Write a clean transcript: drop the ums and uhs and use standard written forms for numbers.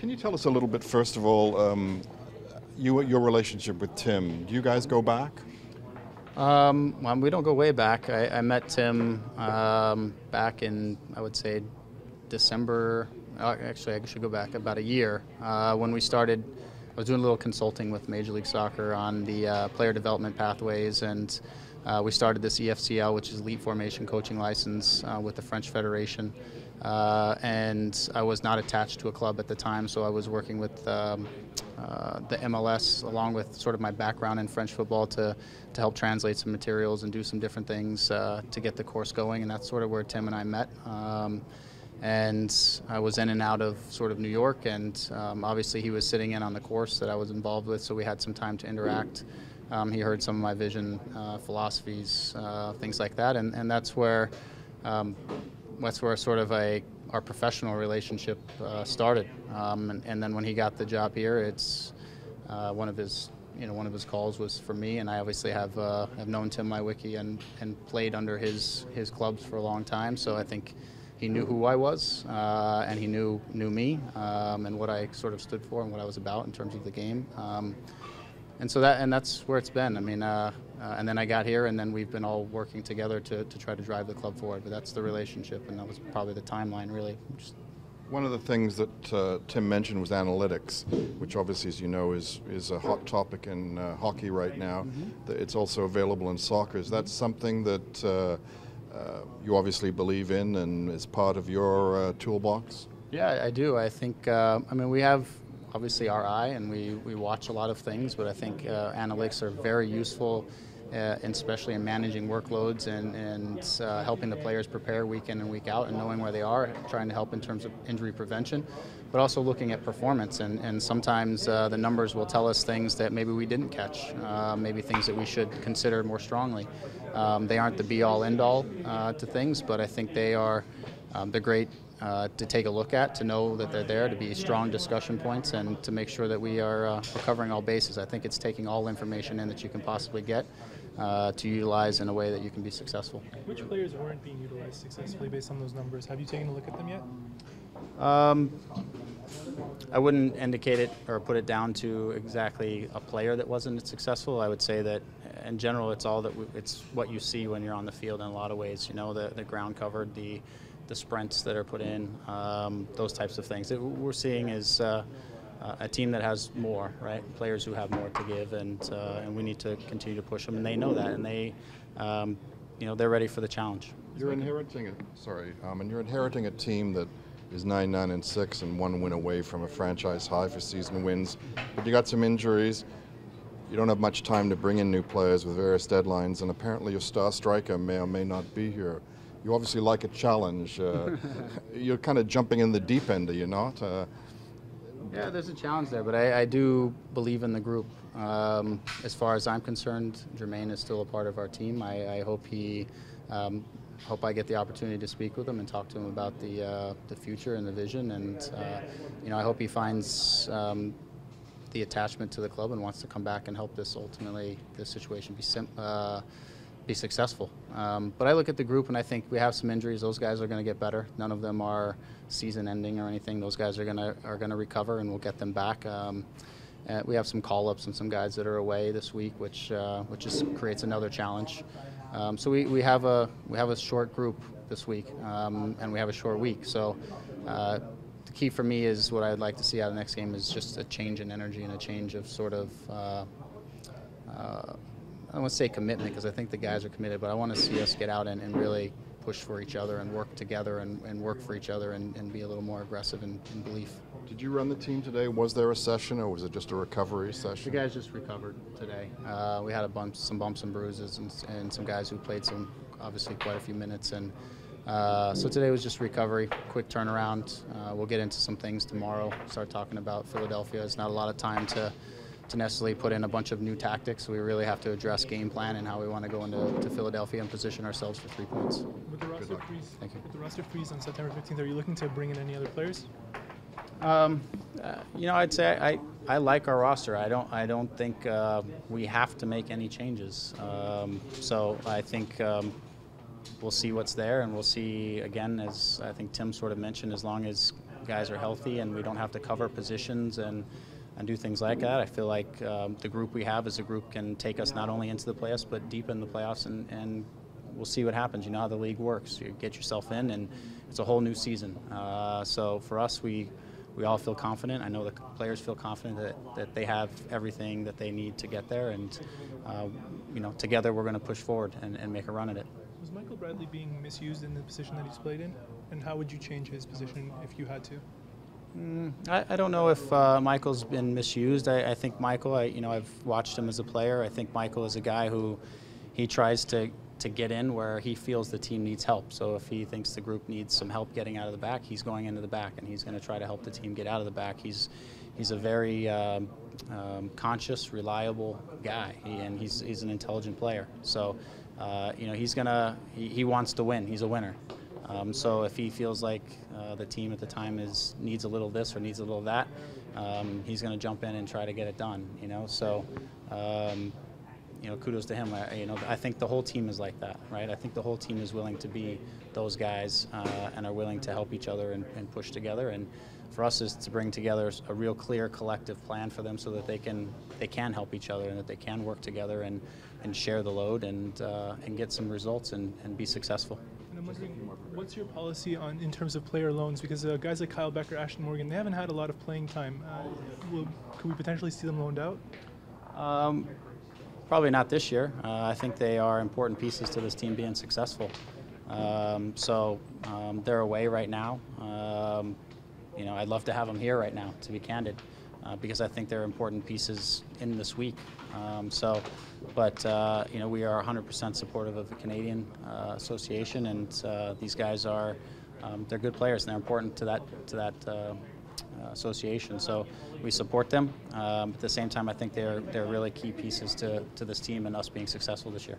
Can you tell us a little bit, first of all, your relationship with Tim? Do you guys go back? Well, we don't go way back. I met Tim back in, I would say, December. Actually, I should go back about a year when we started. I was doing a little consulting with Major League Soccer on the player development pathways, and we started this EFCL, which is Elite Formation Coaching License, with the French Federation. And I was not attached to a club at the time, so I was working with the MLS along with sort of my background in French football to help translate some materials and do some different things to get the course going, and that's sort of where Tim and I met. And I was in and out of sort of New York, and obviously he was sitting in on the course that I was involved with, so we had some time to interact. He heard some of my vision, philosophies, things like that, and that's where sort of our professional relationship started. And then when he got the job here, it's one of his calls was for me, and I obviously have known Tim Leiweke and played under his clubs for a long time. So I think he knew who I was, and he knew me, and what I sort of stood for and what I was about in terms of the game. And that's where it's been. I mean, and then I got here, and then we've been all working together to try to drive the club forward. But that's the relationship, and that was probably the timeline, really. One of the things that Tim mentioned was analytics, which obviously, as you know, is a hot topic in hockey right now. Mm-hmm. It's also available in soccer. Is that something that you obviously believe in and is part of your toolbox? Yeah, I do. I think, we have obviously our eye, and we watch a lot of things, but I think analytics are very useful, especially in managing workloads and helping the players prepare week in and week out and knowing where they are, trying to help in terms of injury prevention, but also looking at performance. And sometimes the numbers will tell us things that maybe we didn't catch, maybe things that we should consider more strongly. They aren't the be-all, end-all to things, but I think they're great to take a look at, to know that they're there, to be strong discussion points, and to make sure that we're covering all bases. I think it's taking all information in that you can possibly get to utilize in a way that you can be successful. Which players weren't being utilized successfully based on those numbers? Have you taken a look at them yet? I wouldn't indicate it or put it down to exactly a player that wasn't successful. I would say that in general, it's what you see when you're on the field in a lot of ways. You know, the ground covered, the sprints that are put in, those types of things. What we're seeing is a team that has more, right? Players who have more to give, and we need to continue to push them, and they know that, and they're ready for the challenge. You're inheriting a team that is 9-9-6 and 1 win away from a franchise high for season wins, but you got some injuries. You don't have much time to bring in new players with various deadlines, and apparently your star striker may or may not be here. You obviously like a challenge. You're kind of jumping in the deep end, are you not? Yeah, there's a challenge there, but I do believe in the group. As far as I'm concerned, Jermaine is still a part of our team. I hope I get the opportunity to speak with him and talk to him about the future and the vision, and I hope he finds the attachment to the club and wants to come back and help this situation be successful. But I look at the group, and I think we have some injuries. Those guys are going to get better. None of them are season-ending or anything. Those guys are going to recover, and we'll get them back. We have some call-ups and some guys that are away this week, which just creates another challenge. So we have a short group this week, and we have a short week. So the key for me is what I'd like to see out of the next game is just a change in energy and a change of sort of. I don't want to say commitment, because I think the guys are committed, but I want to see us get out and really push for each other and work together and work for each other and be a little more aggressive in belief. Did you run the team today? Was there a session, or was it just a recovery session? The guys just recovered today. We had some bumps and bruises and some guys who played obviously quite a few minutes. And so today was just recovery, quick turnaround. We'll get into some things tomorrow, start talking about Philadelphia. It's not a lot of time to necessarily put in a bunch of new tactics. We really have to address game plan and how we want to go into Philadelphia and position ourselves for 3 points. With the roster freeze on September 15th, are you looking to bring in any other players? I'd say I like our roster. I don't think we have to make any changes. So I think we'll see what's there, and we'll see, again, as I think Tim sort of mentioned, as long as guys are healthy and we don't have to cover positions and do things like that. I feel like the group we have as a group can take us not only into the playoffs but deep in the playoffs, and we'll see what happens. You know how the league works. You get yourself in, and it's a whole new season. So for us, we all feel confident. I know the players feel confident that they have everything that they need to get there, and you know, together we're going to push forward and make a run at it. Was Michael Bradley being misused in the position that he's played in, and how would you change his position if you had to? I don't know if Michael's been misused. I think Michael, you know, I've watched him as a player. I think Michael is a guy who he tries to get in where he feels the team needs help. So if he thinks the group needs some help getting out of the back, he's going into the back, and he's going to try to help the team get out of the back. He's a very conscious, reliable guy, and he's an intelligent player. So you know, he wants to win. He's a winner. So if he feels like the team at the time needs a little this or needs a little that, he's going to jump in and try to get it done. You know, so you know, kudos to him. You know, I think the whole team is like that, right? I think the whole team is willing to be those guys and are willing to help each other and push together. And for us is to bring together a real clear collective plan for them so that they can help each other and that they can work together and share the load and get some results and be successful. And I'm wondering, what's your policy in terms of player loans? Because guys like Kyle Becker, Ashton Morgan, they haven't had a lot of playing time. Could we potentially see them loaned out? Probably not this year. I think they are important pieces to this team being successful. So they're away right now. You know, I'd love to have them here right now, to be candid, because I think they're important pieces in this week. But you know, we are 100% supportive of the Canadian Association, and these guys are they're good players and they're important to that association. So we support them. At the same time, I think they're really key pieces to this team and us being successful this year.